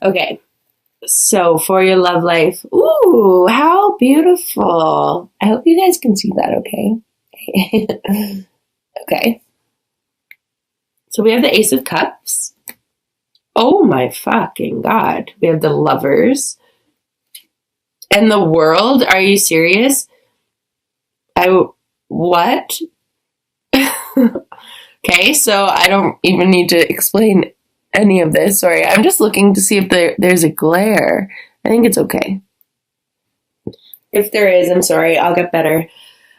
Okay. So for your love life, ooh, how beautiful. I hope you guys can see that, okay? Okay. So we have the Ace of Cups. Oh my fucking God. We have the Lovers. And the World. Are you serious? What? Okay, so I don't even need to explain any of this. Sorry, I'm just looking to see if there's a glare. I think it's okay. If there is, I'm sorry. I'll get better.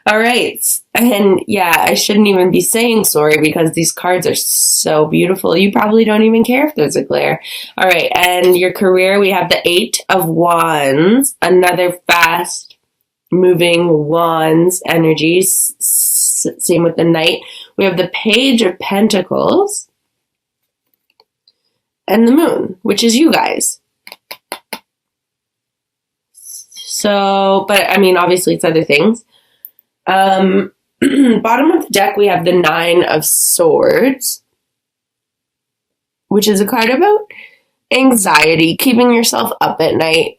All right. And yeah, I shouldn't even be saying sorry because these cards are so beautiful. You probably don't even care if there's a glare. All right. And your career, we have the 8 of Wands, another fast moving wands energies. Same with the Knight. We have the Page of Pentacles and the Moon, which is you guys. So, but I mean, obviously it's other things. Bottom of the deck, we have the 9 of Swords, which is a card about anxiety, keeping yourself up at night,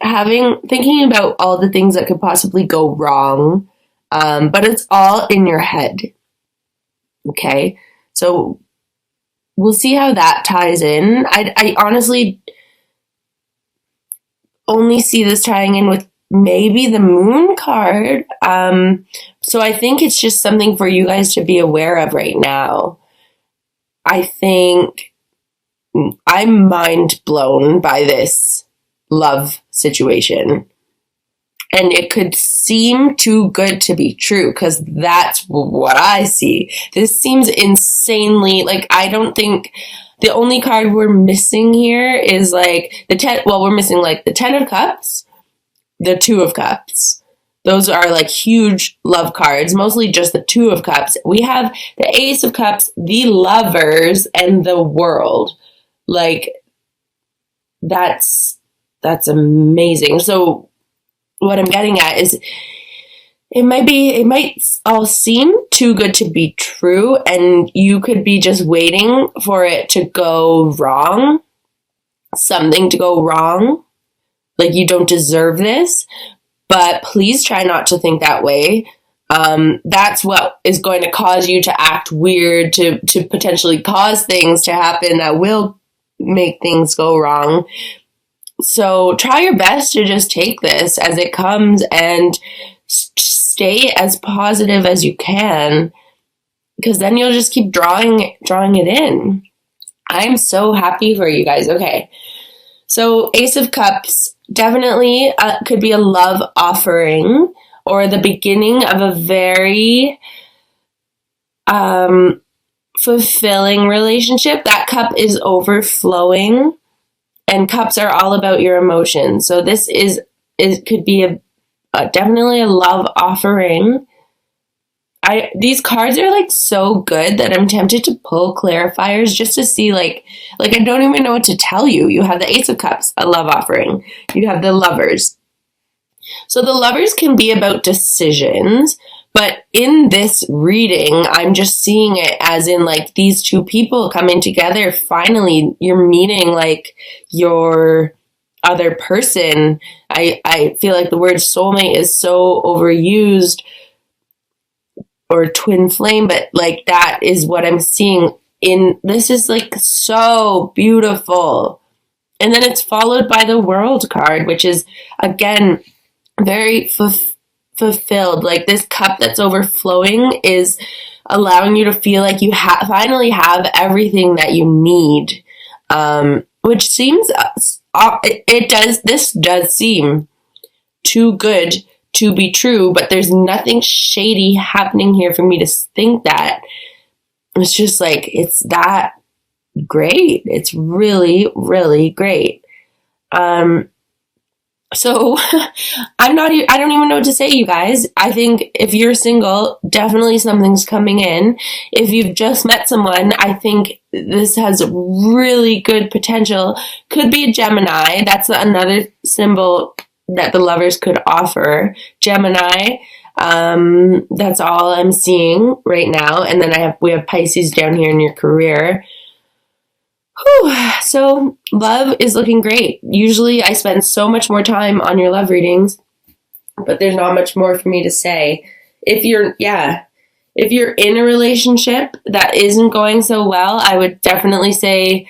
thinking about all the things that could possibly go wrong. But it's all in your head. Okay. So we'll see how that ties in. I honestly only see this tying in with maybe the Moon card. So I think it's just something for you guys to be aware of right now. I think I'm mind blown by this love situation. And it could seem too good to be true because that's what I see. This seems insanely, like, I don't think the only card we're missing here is like the 10. Well, we're missing like the 10 of Cups, the 2 of Cups. Those are like huge love cards, mostly just the 2 of Cups. We have the Ace of Cups, the Lovers, and the World. Like, that's amazing. So what I'm getting at is it might all seem too good to be true, and you could be just waiting for it to go wrong, something to go wrong, like you don't deserve this. But please try not to think that way. That's what is going to cause you to act weird, to potentially cause things to happen that will make things go wrong. So try your best to just take this as it comes and stay as positive as you can, because then you'll just keep drawing it in. I'm so happy for you guys. Okay. So Ace of Cups definitely could be a love offering or the beginning of a very fulfilling relationship. That cup is overflowing, and cups are all about your emotions. So this could be definitely a love offering. These cards are like so good that I'm tempted to pull clarifiers just to see like I don't even know what to tell you. You have the Ace of Cups, a love offering. You have the Lovers. So the Lovers can be about decisions, but in this reading, I'm just seeing it as in like these two people coming together. Finally, you're meeting like your other person. I feel like the word soulmate is so overused, or twin flame, but like that is what I'm seeing in this. Is like so beautiful. And then it's followed by the World card, which is again very fulfilled. Like this cup that's overflowing is allowing you to feel like you finally have everything that you need, which seems this does seem too good to be true, but there's nothing shady happening here for me to think that. It's just like, it's that great. It's really, really great. So I don't even know what to say, you guys. I think if you're single, definitely something's coming in. If you've just met someone, I think this has really good potential. Could be a Gemini. That's another symbol that the Lovers could offer. Gemini. That's all I'm seeing right now. And then we have Pisces down here in your career. Whew. So love is looking great. Usually I spend so much more time on your love readings, but there's not much more for me to say. If you're in a relationship that isn't going so well, I would definitely say,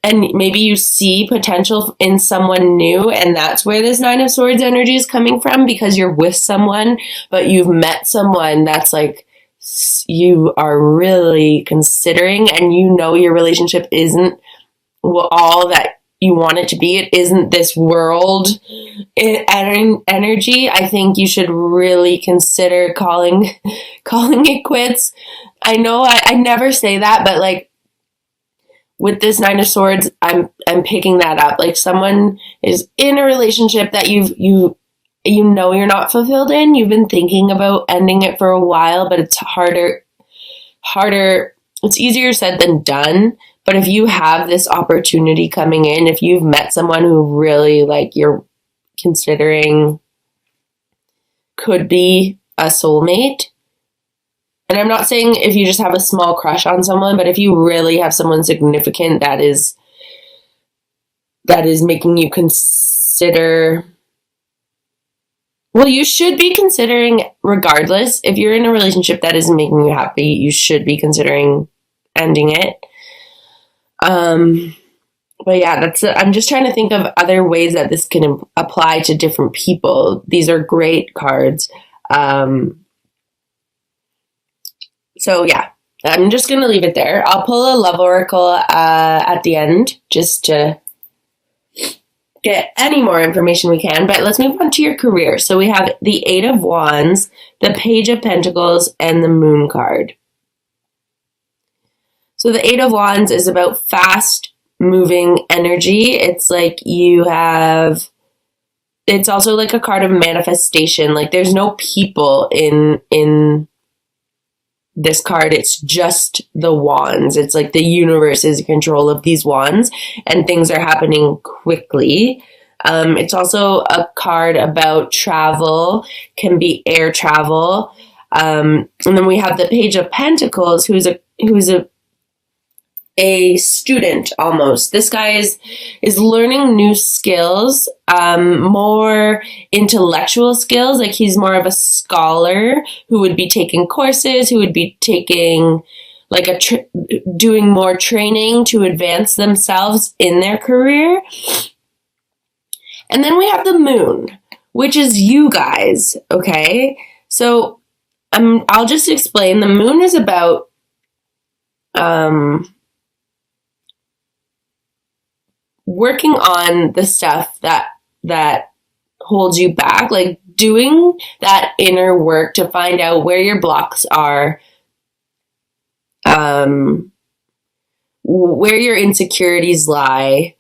and maybe you see potential in someone new, and that's where this Nine of Swords energy is coming from, because you're with someone, but you've met someone that's like, you are really considering, and you know your relationship isn't all that you want it to be. It isn't this world energy. I think you should really consider calling it quits. I know I never say that, but like with this Nine of Swords, I'm picking that up. Like someone is in a relationship that you know you're not fulfilled in. You've been thinking about ending it for a while, but it's harder. It's easier said than done. But if you have this opportunity coming in, if you've met someone who really like you're considering could be a soulmate, and I'm not saying if you just have a small crush on someone, but if you really have someone significant that is making you consider, well, you should be considering regardless. If you're in a relationship that isn't making you happy, you should be considering ending it. But yeah, I'm just trying to think of other ways that this can apply to different people. These are great cards. So yeah, I'm just going to leave it there. I'll pull a love oracle at the end just to get any more information we can. But let's move on to your career. So we have the Eight of Wands, the Page of Pentacles, and the Moon card. So the Eight of Wands is about fast moving energy. It's like it's also like a card of manifestation. Like there's no people in this card. It's just the wands. It's like the universe is in control of these wands and things are happening quickly. It's also a card about travel, can be air travel. And then we have the Page of Pentacles, who's a student almost. This guy is learning new skills, more intellectual skills. Like he's more of a scholar who would be taking courses, who would be taking like doing more training to advance themselves in their career. And then we have the Moon, which is you guys. Okay. So I'll just explain. The Moon is about, working on the stuff that holds you back, like doing that inner work to find out where your blocks are, where your insecurities lie,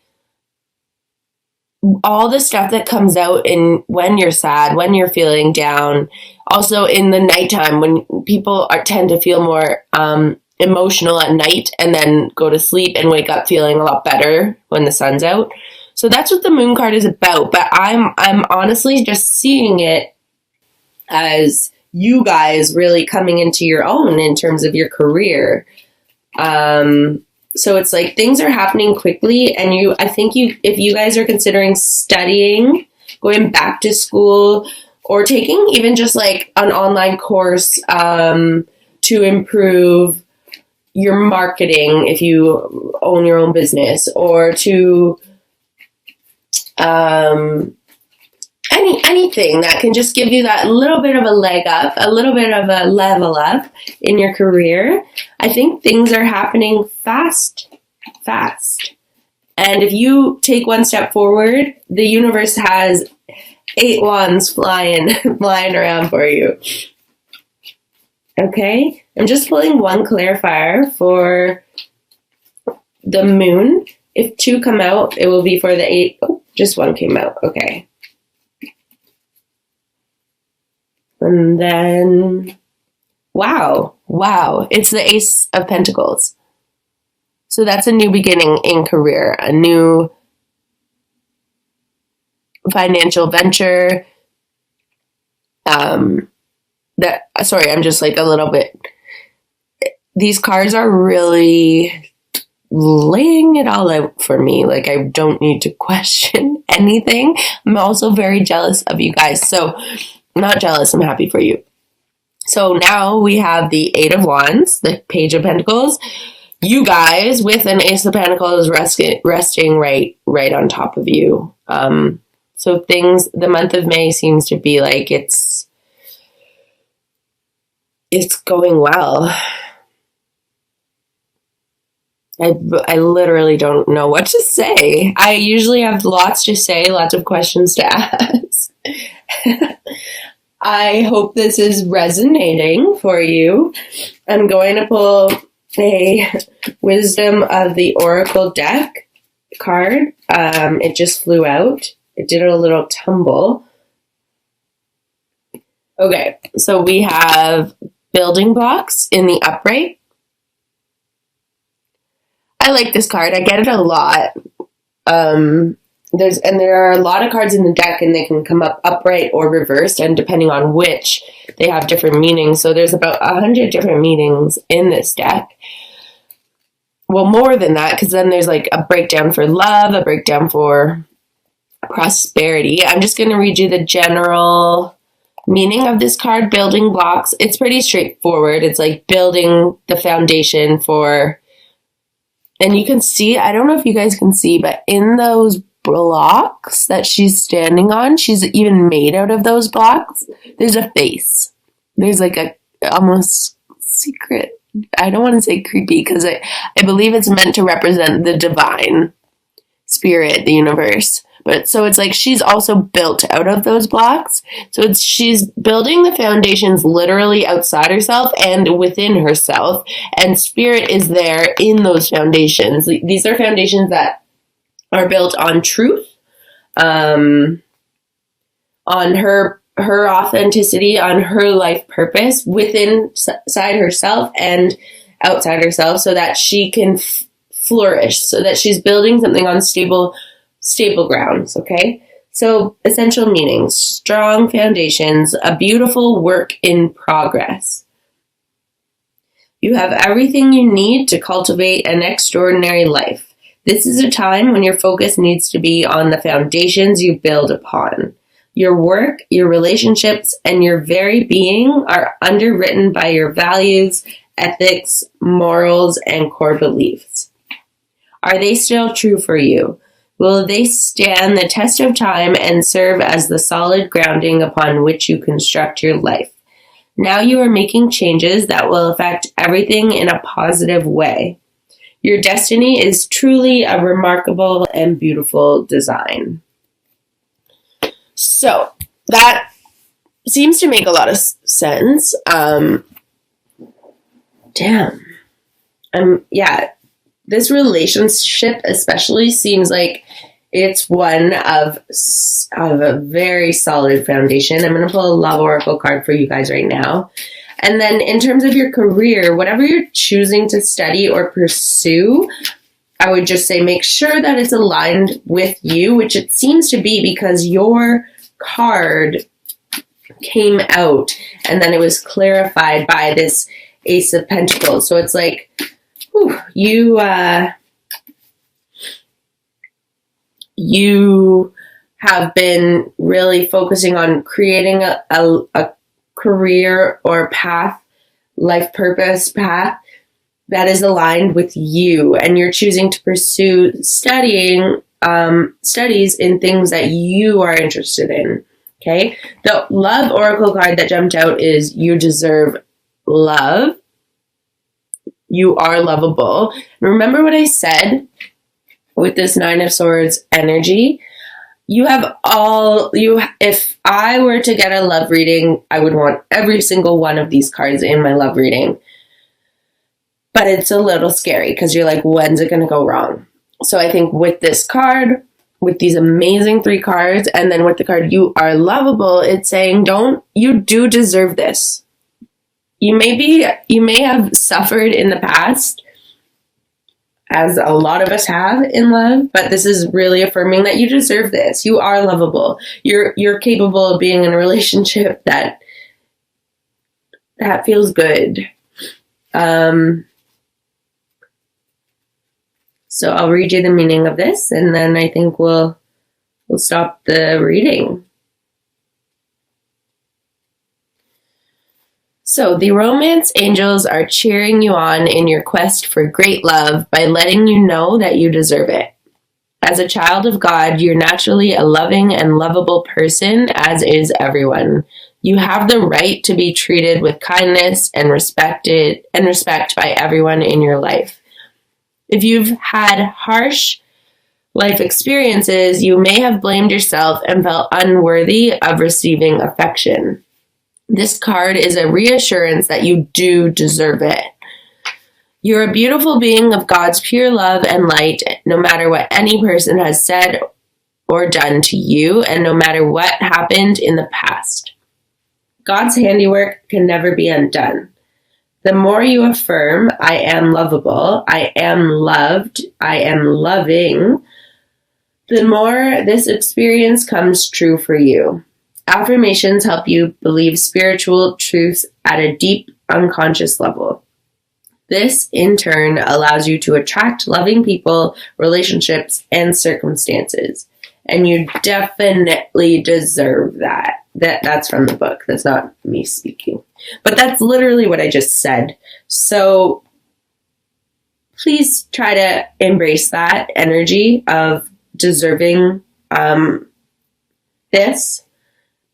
all the stuff that comes out in when you're sad, when you're feeling down. Also in the nighttime when people tend to feel more emotional at night and then go to sleep and wake up feeling a lot better when the sun's out. So that's what the Moon card is about. But I'm honestly just seeing it as you guys really coming into your own in terms of your career. So it's like things are happening quickly, and if you guys are considering studying, going back to school, or taking even just like an online course to improve your marketing if you own your own business, or to anything that can just give you that little bit of a leg up, a little bit of a level up in your career. I think things are happening fast. And if you take one step forward, the universe has 8 wands flying around for you. Okay, I'm just pulling one clarifier for the Moon. If 2 come out, it will be for the 8. Oh, just 1 came out. Okay. And then, wow, it's the Ace of Pentacles. So that's a new beginning in career, a new financial venture. I'm just like a little bit, these cards are really laying it all out for me. Like, I don't need to question anything. I'm also very jealous of you guys. So, not jealous, I'm happy for you. So now we have the Eight of Wands, the Page of Pentacles. You guys with an Ace of Pentacles resting right on top of you. So things, the month of May seems to be like it's going well. I literally don't know what to say. I usually have lots to say, lots of questions to ask. I hope this is resonating for you. I'm going to pull a Wisdom of the Oracle deck card. It just flew out. It did a little tumble. Okay, so we have building blocks in the upright. I like this card. I get it a lot. There are a lot of cards in the deck, and they can come up upright or reversed, and depending on which, they have different meanings. So there's about 100 different meanings in this deck. Well, more than that, because then there's like a breakdown for love, a breakdown for prosperity. I'm just going to read you the general meaning of this card, building blocks. It's pretty straightforward. It's like building the foundation for, and you can see, I don't know if you guys can see, but in those blocks that she's standing on, she's even made out of those blocks, there's a face. There's like a almost secret, I don't want to say creepy, because I believe it's meant to represent the divine spirit, the universe. But so it's like she's also built out of those blocks. So she's building the foundations literally outside herself and within herself. And spirit is there in those foundations. These are foundations that are built on truth, on her authenticity, on her life purpose inside herself and outside herself, so that she can flourish, so that she's building something on stable grounds. Okay, so essential meanings: strong foundations, a beautiful work in progress. You have everything you need to cultivate an extraordinary life. This is a time when your focus needs to be on the foundations you build upon. Your work, your relationships, and your very being are underwritten by your values, ethics, morals, and core beliefs. Are they still true for you? Will they stand the test of time and serve as the solid grounding upon which you construct your life? Now you are making changes that will affect everything in a positive way. Your destiny is truly a remarkable and beautiful design. So that seems to make a lot of sense. This relationship especially seems like it's one of a very solid foundation. I'm going to pull a Love Oracle card for you guys right now. And then in terms of your career, whatever you're choosing to study or pursue, I would just say make sure that it's aligned with you, which it seems to be because your card came out and then it was clarified by this Ace of Pentacles. So it's like, you have been really focusing on creating a career or path, life purpose path that is aligned with you, and you're choosing to pursue studies in things that you are interested in. Okay, the Love Oracle card that jumped out is you deserve love. You are lovable. Remember what I said with this Nine of Swords energy? If I were to get a love reading, I would want every single one of these cards in my love reading. But it's a little scary because you're like, when's it going to go wrong? So I think with this card, with these amazing 3 cards, and then with the card, you are lovable, it's saying, you do deserve this. You may have suffered in the past, as a lot of us have in love, but this is really affirming that you deserve this. You are lovable. You're capable of being in a relationship that feels good. So I'll read you the meaning of this, and then I think we'll stop the reading. So the romance angels are cheering you on in your quest for great love by letting you know that you deserve it. As a child of God, you're naturally a loving and lovable person, as is everyone. You have the right to be treated with kindness and respect by everyone in your life. If you've had harsh life experiences, you may have blamed yourself and felt unworthy of receiving affection. This card is a reassurance that you do deserve it. You're a beautiful being of God's pure love and light, no matter what any person has said or done to you, and no matter what happened in the past. God's handiwork can never be undone. The more you affirm, I am lovable, I am loved, I am loving, the more this experience comes true for you. Affirmations help you believe spiritual truths at a deep, unconscious level. This, in turn, allows you to attract loving people, relationships, and circumstances. And you definitely deserve that. That's from the book. That's not me speaking. But that's literally what I just said. So please try to embrace that energy of deserving this.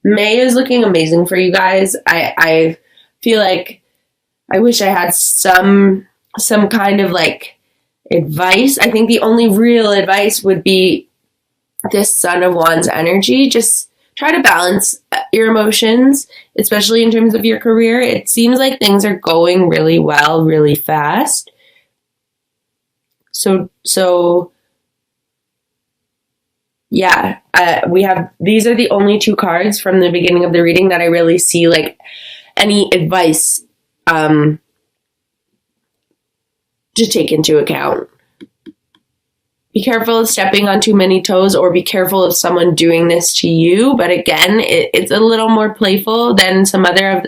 May is looking amazing for you guys. I feel like I wish I had some kind of like advice. I think the only real advice would be this Son of Wands energy. Just try to balance your emotions, especially in terms of your career. It seems like things are going really well, really fast. So yeah, these are the only two cards from the beginning of the reading that I really see like any advice to take into account. Be careful of stepping on too many toes, or be careful of someone doing this to you. But again, it's a little more playful than some other of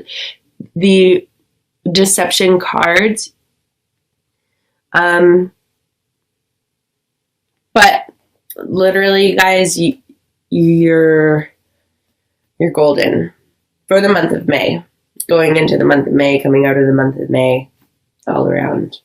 the deception cards. But literally, guys, you're golden for the month of May. Going into the month of May, coming out of the month of May, all around.